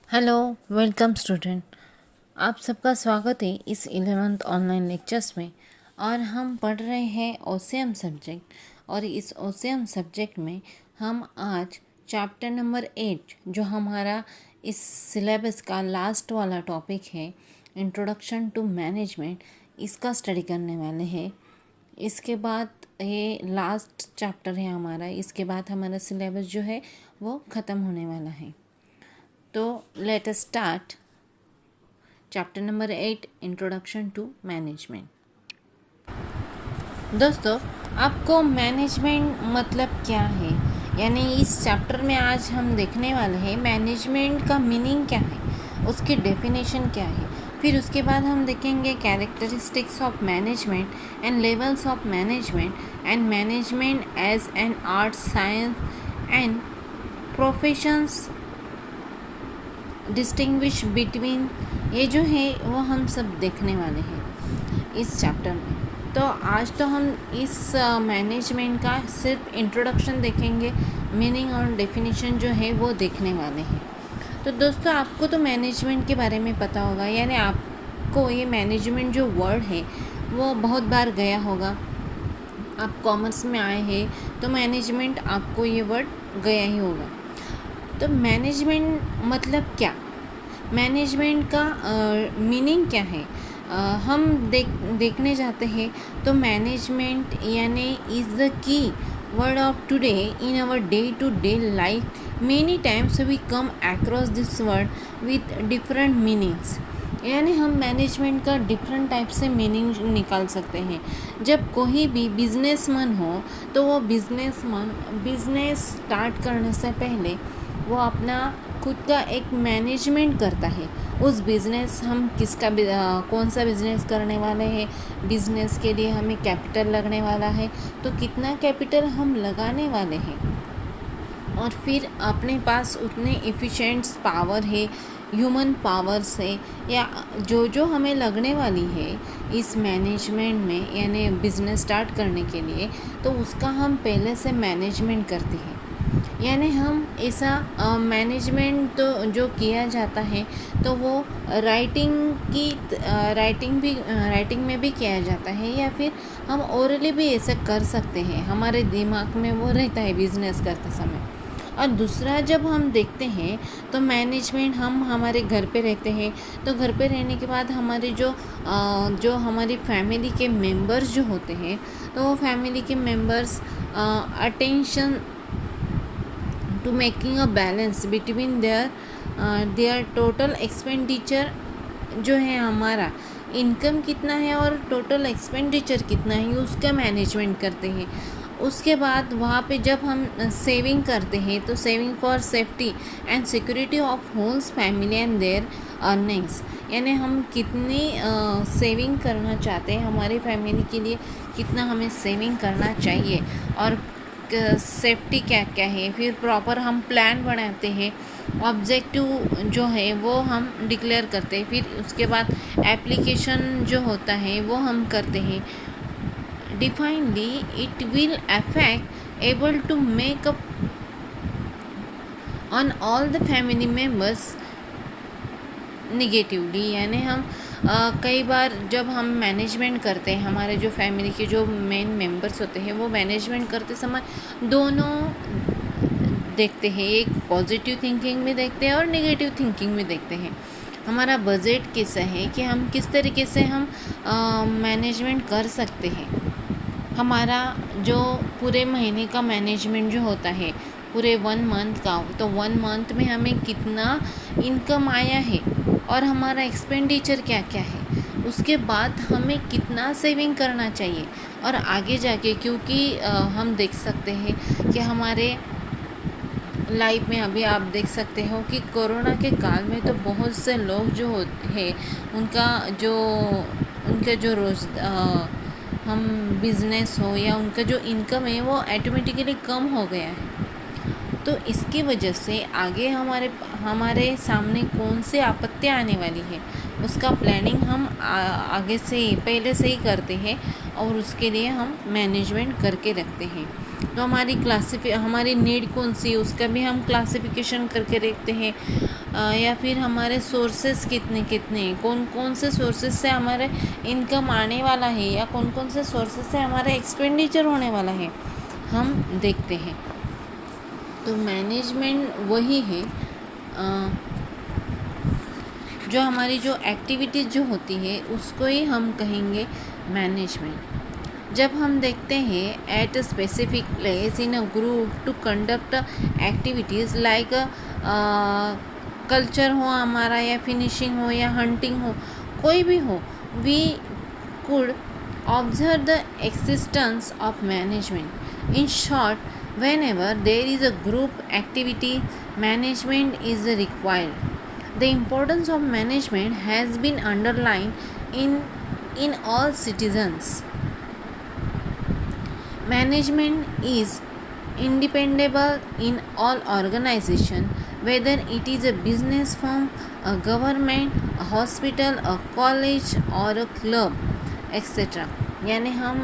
Hello, welcome student. आप सबका स्वागत है इस 11th ऑनलाइन लेक्चर्स में। और हम पढ़ रहे हैं ओसीएम सब्जेक्ट। और इस ओसीएम सब्जेक्ट में हम आज चैप्टर नंबर 8 जो हमारा इस सिलेबस का लास्ट वाला टॉपिक है, इंट्रोडक्शन टू मैनेजमेंट, इसका स्टडी करने वाले हैं। इसके बाद ये लास्ट चैप्टर है हमारा। इसके बाद हमारा सिलेबस जो है वो ख़त्म होने वाला है। तो let us start chapter number 8, introduction to management. दोस्तों, आपको मैनेजमेंट मतलब क्या है, यानी इस चैप्टर में आज हम देखने वाले हैं मैनेजमेंट का मीनिंग क्या है, उसकी डेफिनेशन क्या है। फिर उसके बाद हम देखेंगे characteristics of management and levels of management and management as an art, science and professions, distinguish between, ये जो है वो हम सब देखने वाले हैं इस चैप्टर में। तो आज तो हम इस मैनेजमेंट का सिर्फ इंट्रोडक्शन देखेंगे, मीनिंग और डेफिनेशन जो है वो देखने वाले हैं। तो दोस्तों, आपको तो मैनेजमेंट के बारे में पता होगा, यानी आपको ये मैनेजमेंट जो वर्ड है वो बहुत बार गया होगा। आप कॉमर्स में आए हैं तो मैनेजमेंट आपको ये वर्ड गया ही होगा। तो मैनेजमेंट मतलब क्या, मैनेजमेंट का मीनिंग क्या है, हम देखने जाते हैं। तो मैनेजमेंट यानी is the key word of today in our day to day life. Many times we come across this word with different meanings, यानी हम मैनेजमेंट का डिफरेंट टाइप से मीनिंग निकाल सकते हैं। जब कोई भी बिजनेसमैन हो तो वो बिजनेसमैन बिजनेस स्टार्ट करने से पहले वो अपना खुद का एक मैनेजमेंट करता है। उस बिज़नेस हम कौन सा बिज़नेस करने वाले हैं, बिज़नेस के लिए हमें कैपिटल लगने वाला है तो कितना कैपिटल हम लगाने वाले हैं, और फिर अपने पास उतने एफिशिएंट्स पावर है, ह्यूमन पावर से, या जो जो हमें लगने वाली है इस मैनेजमेंट में, यानी बिज़नेस स्टार्ट करने के लिए, तो उसका हम पहले से मैनेजमेंट करते हैं। यानी हम ऐसा मैनेजमेंट तो जो किया जाता है तो वो राइटिंग में भी किया जाता है, या फिर हम ओरली भी ऐसा कर सकते हैं, हमारे दिमाग में वो रहता है बिजनेस करते समय। और दूसरा, जब हम देखते हैं तो मैनेजमेंट, हम हमारे घर पे रहते हैं तो घर पे रहने के बाद हमारे जो हमारी फैमिली के मेंबर्स जो होते हैं, तो वो फैमिली के members attention to making a balance between their total expenditure, जो है हमारा इनकम कितना है और टोटल एक्सपेंडिचर कितना है, उसका मैनेजमेंट करते हैं। उसके बाद वहाँ पे जब हम सेविंग करते हैं तो saving for safety and security of holes family and there earnings, यानी हम कितनी सेविंग करना चाहते हैं, हमारी फैमिली के लिए कितना हमें सेविंग करना चाहिए, और सेफ्टी क्या क्या है। फिर प्रॉपर हम प्लान बनाते हैं, ऑब्जेक्टिव जो है वो हम डिक्लेयर करते हैं। फिर उसके बाद एप्लीकेशन जो होता है वो हम करते हैं। Definitely it will affect able to make up on all the family members negatively, यानी हम कई बार जब हम मैनेजमेंट करते हैं, हमारे जो फैमिली के जो मेन मेंबर्स होते हैं वो मैनेजमेंट करते समय दोनों देखते हैं, एक पॉजिटिव थिंकिंग में देखते हैं और नेगेटिव थिंकिंग में देखते हैं। हमारा बजट कैसा है कि हम किस तरीके से हम मैनेजमेंट कर सकते हैं, हमारा जो पूरे महीने का मैनेजमेंट जो होता है पूरे 1 मंथ का, तो 1 मंथ में हमें कितना इनकम आया है और हमारा एक्सपेंडिचर क्या क्या है, उसके बाद हमें कितना सेविंग करना चाहिए। और आगे जाके, क्योंकि हम देख सकते हैं कि हमारे लाइफ में अभी आप देख सकते हो कि कोरोना के काल में तो बहुत से लोग जो हैं उनका जो रोज़ हम बिज़नेस हो या उनका जो इनकम है वो ऑटोमेटिकली कम हो गया है। तो इसकी वजह से आगे हमारे सामने कौन सी आपत्तियाँ आने वाली है उसका प्लानिंग हम आगे से ही पहले से ही करते हैं, और उसके लिए हम मैनेजमेंट करके रखते हैं। तो हमारी नीड कौन सी है उसका भी हम क्लासिफिकेशन करके देखते हैं। या फिर हमारे सोर्सेस कितने कितने हैं, कौन कौन से सोर्सेस से हमारे इनकम आने वाला है या कौन कौन से सोर्सेस से हमारा एक्सपेंडिचर होने वाला है, हम देखते हैं। तो मैनेजमेंट वही है जो हमारी जो एक्टिविटीज़ जो होती है उसको ही हम कहेंगे मैनेजमेंट। जब हम देखते हैं at a specific place in a group to conduct activities like culture हो हमारा, या फिनिशिंग हो, या हंटिंग हो, कोई भी हो, we could observe the existence of management. In short, whenever there is a group activity, management is required. The importance of management has been underlined in all citizens. Management is independable in all organization, whether it is a business firm, a government, a hospital, a college or a club, etc. यानी हम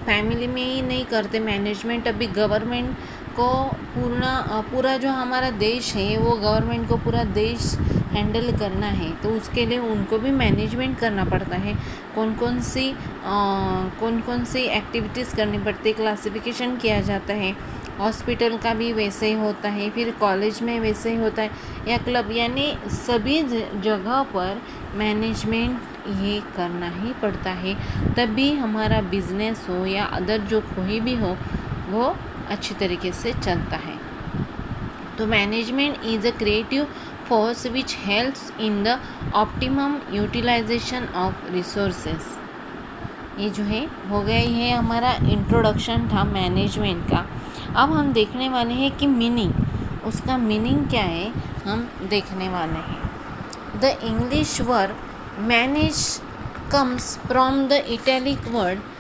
family में ही नहीं करते management, अभी government को पूरा जो हमारा देश है वो गवर्नमेंट को पूरा देश हैंडल करना है, तो उसके लिए उनको भी मैनेजमेंट करना पड़ता है। कौन कौन सी एक्टिविटीज़ करनी पड़ती है, क्लासिफिकेशन किया जाता है। हॉस्पिटल का भी वैसे ही होता है, फिर कॉलेज में वैसे ही होता है, या क्लब, यानी सभी जगह पर मैनेजमेंट ये करना ही पड़ता है, तभी हमारा बिजनेस हो या अदर जो कोई भी हो वो अच्छी तरीके से चलता है। तो management is a creative force which helps in the optimum utilization of resources. ये जो है हो गया, ये है हमारा इंट्रोडक्शन था मैनेजमेंट का। अब हम देखने वाले हैं कि मीनिंग, उसका मीनिंग क्या है हम देखने वाले हैं। The English word manage comes from the italic word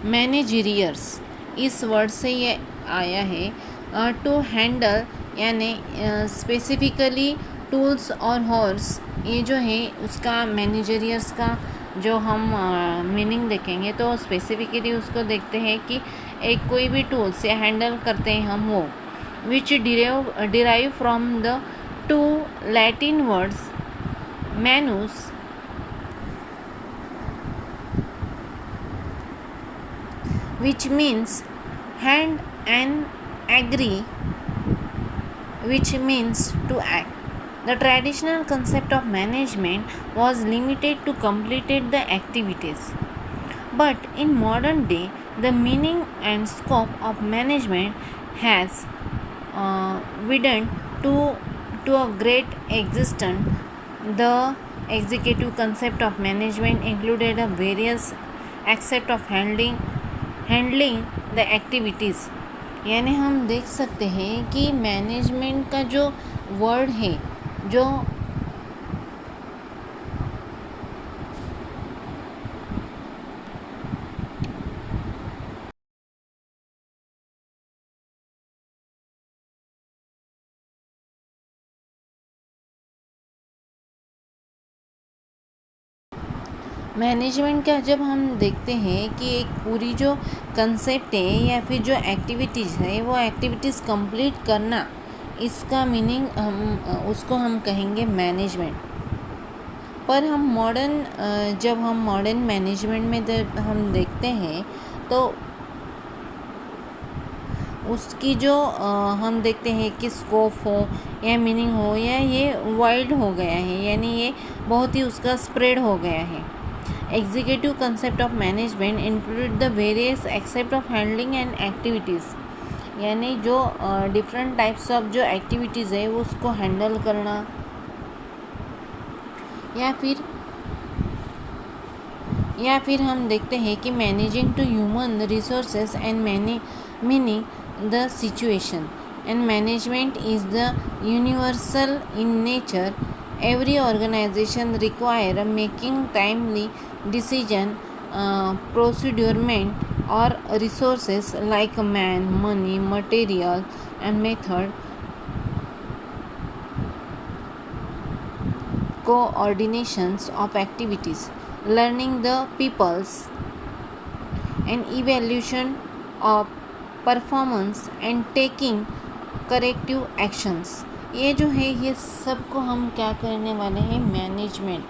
मैनेजरियर्स इस वर्ड से ये आया है। टू हैंडल यानी स्पेसिफिकली टूल्स और हॉर्स, ये जो है उसका मैनेजरियर्स का जो हम मीनिंग देखेंगे तो स्पेसिफिकली उसको देखते हैं कि एक कोई भी टूल्स या हैंडल करते हैं हम वो, which derive from the two Latin words manus which means hand, and agree which means to act. The traditional concept of management was limited to completed the activities, but in modern day the meaning and scope of management has widened to a great extent. The executive concept of management included a various aspects of handling the activities, यानी हम देख सकते हैं कि management का जो word है, जो मैनेजमेंट का जब हम देखते हैं कि एक पूरी जो कंसेप्ट है या फिर जो एक्टिविटीज़ है वो एक्टिविटीज़ कंप्लीट करना, इसका मीनिंग उसको हम कहेंगे मैनेजमेंट। पर हम जब हम मॉडर्न मैनेजमेंट में हम देखते हैं तो उसकी जो हम देखते हैं कि स्कोप हो या मीनिंग हो या ये वाइड हो गया है, यानी ये बहुत ही उसका स्प्रेड हो गया है। Executive concept of management include the various except of handling and activities, यानी जो डिफरेंट टाइप्स ऑफ जो एक्टिविटीज़ है वो उसको हैंडल करना, या फिर हम देखते हैं कि managing to human resources and meaning the situation and management is the universal in nature. Every organization require making timely decision, procurement और resources like man, money, material and method, coordinations of activities, learning the peoples and evaluation of performance and taking corrective actions। ये जो है ये सब को हम क्या करने वाले हैं, मैनेजमेंट,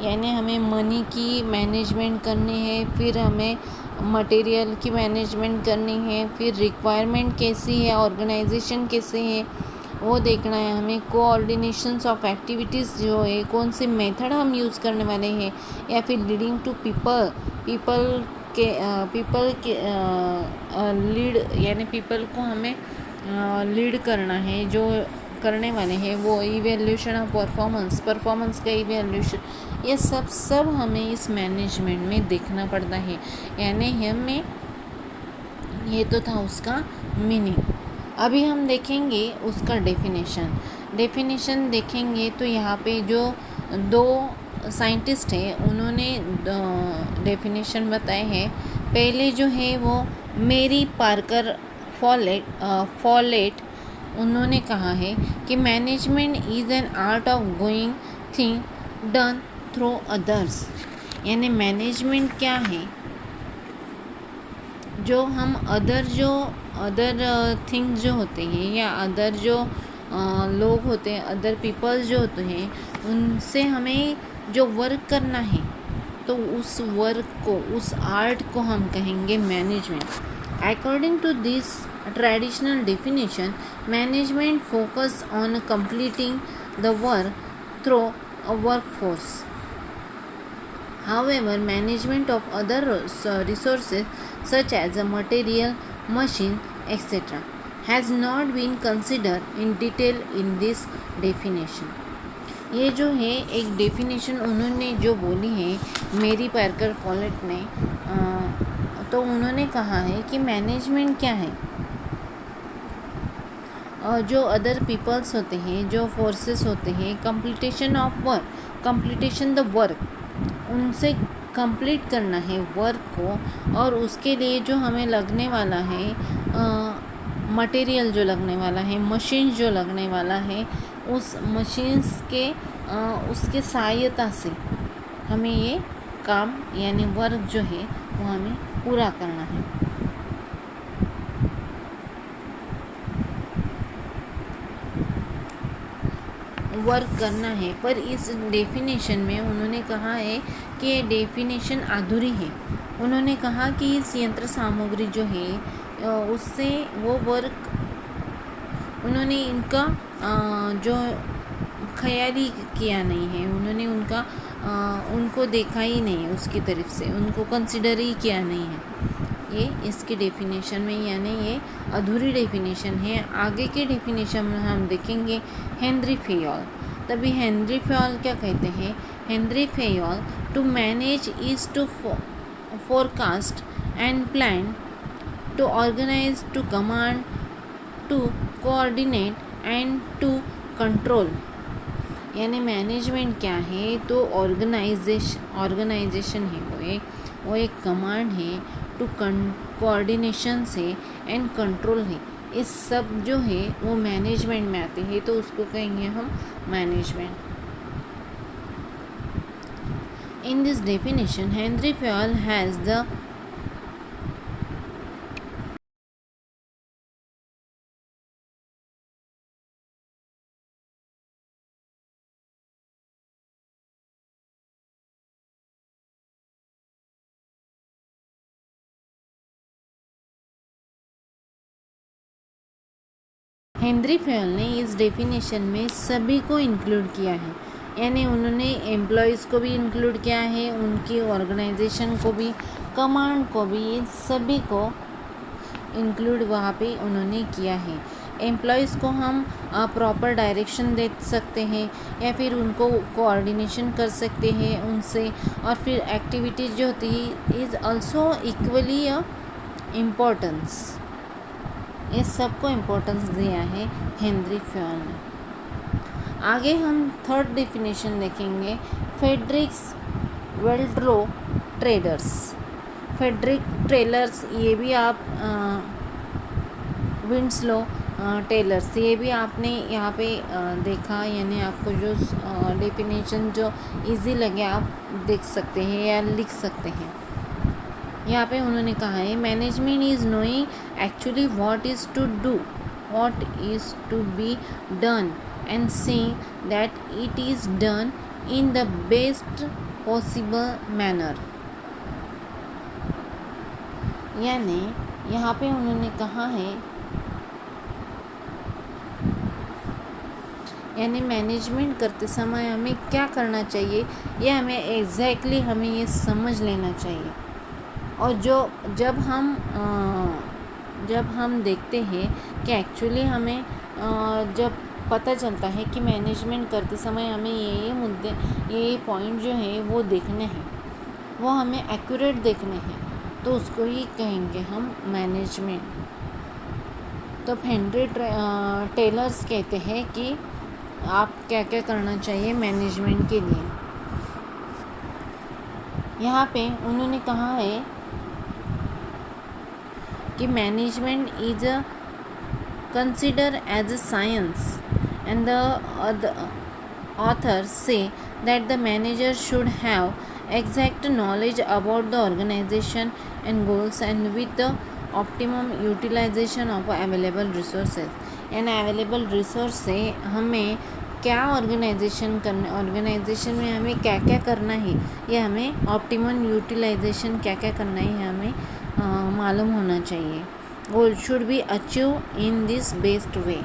यानी हमें मनी की मैनेजमेंट करनी है, फिर हमें मटेरियल की मैनेजमेंट करनी है, फिर रिक्वायरमेंट कैसी है, ऑर्गेनाइजेशन कैसे है वो देखना है हमें, कोऑर्डिनेशंस ऑफ एक्टिविटीज़ जो है कौन से मेथड हम यूज़ करने वाले हैं, या फिर लीडिंग टू पीपल के लीड, यानी पीपल को हमें लीड करना है, जो करने वाले हैं वो इवेल्यूशन ऑफ परफॉर्मेंस का इवेल्यूशन, ये सब हमें इस मैनेजमेंट में देखना पड़ता है। यानी हमें ये तो था उसका मीनिंग। अभी हम देखेंगे उसका डेफिनेशन देखेंगे तो यहाँ पे जो दो साइंटिस्ट हैं उन्होंने डेफिनेशन बताए हैं। पहले जो है वो मेरी पार्कर फॉलेट उन्होंने कहा है कि management is an art of going thing done through others, यानी मैनेजमेंट क्या है, जो हम अदर थिंग्स जो होते हैं या अदर जो लोग होते हैं, अदर पीपल्स जो होते हैं, उनसे हमें जो वर्क करना है तो उस वर्क को, उस आर्ट को हम कहेंगे management. According to this traditional definition, management focus on completing the work through a workforce. However, management of other resources such as a material, machine, etc. has not been considered in detail in this definition। ये जो है एक definition उन्होंने जो बोली है मेरी Parker folate ने, तो उन्होंने कहा है कि मैनेजमेंट क्या है, जो अदर पीपल्स होते हैं, जो फोर्सेस होते हैं, कंप्लीटेशन द वर्क, उनसे कंप्लीट करना है वर्क को, और उसके लिए जो हमें लगने वाला है मटेरियल जो लगने वाला है, मशीन जो लगने वाला है, उस मशीन्स के उसके सहायता से हमें ये काम यानी वर्क जो है वो हमें पूरा करना है। वर्क करना है, पर इस डेफिनेशन में उन्होंने कहा है कि ये डेफिनेशन अधूरी है। उन्होंने कहा कि इस यंत्र सामग्री जो है उससे वो वर्क, उन्होंने इनका जो ख्याली किया नहीं है, उन्होंने उनको देखा ही नहीं है, उसकी तरफ से उनको कंसिडर ही किया नहीं है। ये इसकी डेफिनेशन में, यानी ये अधूरी डेफिनेशन है। आगे के डेफिनेशन में हम देखेंगे हेनरी फेयोल। तभी हेनरी फेयोल क्या कहते हैं, Henry Fayol, to manage is to forecast and plan, to organize, to command, to coordinate and to control. यानी मैनेजमेंट क्या है, तो ऑर्गेनाइजेशन है, वो एक कमांड है, टू कोऑर्डिनेशन से, एंड कंट्रोल है। इस सब जो है वो मैनेजमेंट में आते हैं, तो उसको कहेंगे हम management. In this definition Henry Fayol has the Henry Fayol ने इस डेफिनेशन में सभी को इंक्लूड किया है, यानी उन्होंने एम्प्लॉयज़ को भी इंक्लूड किया है, उनकी ऑर्गेनाइजेशन को भी, कमांड को भी, इन सभी को इंक्लूड वहाँ पे उन्होंने किया है। एम्प्लॉयज़ को हम प्रॉपर डायरेक्शन दे सकते हैं या फिर उनको कोऑर्डिनेशन कर सकते हैं उनसे, और फिर एक्टिविटीज़ जो होती है इज़ ऑल्सो इक्वली इम्पोर्टेंस, ये सबको इम्पोर्टेंस दिया है हेनरी फयोल ने। आगे हम थर्ड डेफिनेशन देखेंगे, फ्रेडरिक वेल्ट्रो ट्रेडर्स। फ्रेडरिक टेलर्स, ये भी आप विंस्लो टेलर्स, ये भी आपने यहाँ पे देखा, यानी आपको जो डेफिनेशन जो इजी लगे आप देख सकते हैं या लिख सकते हैं। यहाँ पे उन्होंने कहा है, management is knowing actually what is to do, what is to be done and saying that it is done in the best possible manner. यानी यहाँ पे उन्होंने कहा है, यानी मैनेजमेंट करते समय हमें क्या करना चाहिए ये हमें एग्जैक्टली हमें ये समझ लेना चाहिए। और जब हम देखते हैं कि एक्चुअली हमें जब पता चलता है कि मैनेजमेंट करते समय हमें ये मुद्दे, ये पॉइंट जो है वो देखने हैं, वो हमें एक्यूरेट देखने हैं, तो उसको ही कहेंगे हम मैनेजमेंट। तो हेनरी टेलर्स कहते हैं कि आप क्या क्या करना चाहिए मैनेजमेंट के लिए। यहाँ पे उन्होंने कहा है कि management is consider as a science and the author say that the manager should have exact knowledge about the organization and goals and with the optimum utilization of available resources। यानी available resource से हमें क्या organisation में हमें क्या क्या करना है, ये हमें ऑप्टिमम यूटिलाइजेशन क्या क्या करना है हमें मालूम होना चाहिए। Goal should be achieve in this best way.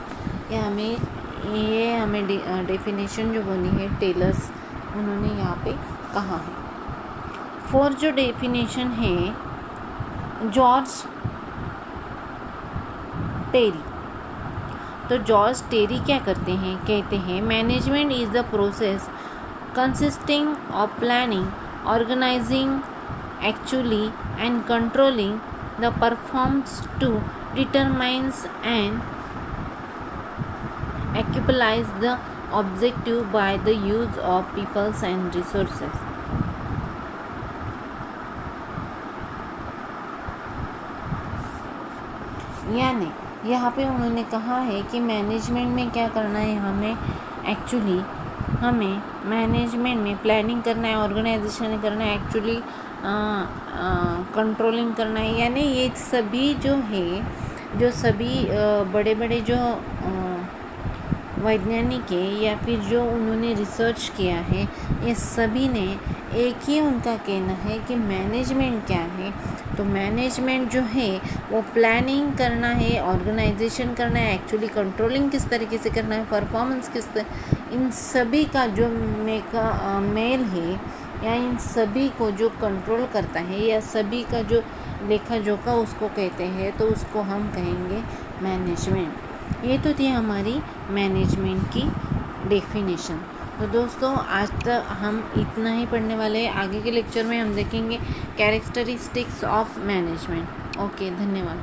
ये हमें डेफिनेशन जो बनी है टेलर्स उन्होंने यहाँ पे कहा है। फोर जो डेफिनेशन है जॉर्ज टेरी। तो जॉर्ज टेरी क्या करते हैं, कहते हैं management is the process consisting of planning, organizing, actually and controlling the performs to determines and accomplish the objective by the use of peoples and resources. यानी यहाँ पे उन्होंने कहा है कि मैनेजमेंट में क्या करना है, हमें मैनेजमेंट में प्लानिंग करना है, ऑर्गेनाइजेशन करना है, एक्चुअली कंट्रोलिंग करना है। यानी ये सभी जो है, जो सभी बड़े बड़े जो वैज्ञानिक है या फिर जो उन्होंने रिसर्च किया है, ये सभी ने एक ही उनका कहना है कि मैनेजमेंट क्या है। तो मैनेजमेंट जो है वो प्लानिंग करना है, ऑर्गेनाइजेशन करना है, एक्चुअली कंट्रोलिंग किस तरीके से करना है, परफॉर्मेंस इन सभी का जो मेल है या इन सभी को जो कंट्रोल करता है या सभी का जो लेखा जोखा उसको कहते हैं, तो उसको हम कहेंगे मैनेजमेंट। ये तो थी हमारी मैनेजमेंट की डेफिनेशन। तो दोस्तों आज तक हम इतना ही पढ़ने वाले हैं। आगे के लेक्चर में हम देखेंगे कैरेक्टरिस्टिक्स ऑफ मैनेजमेंट। ओके, धन्यवाद।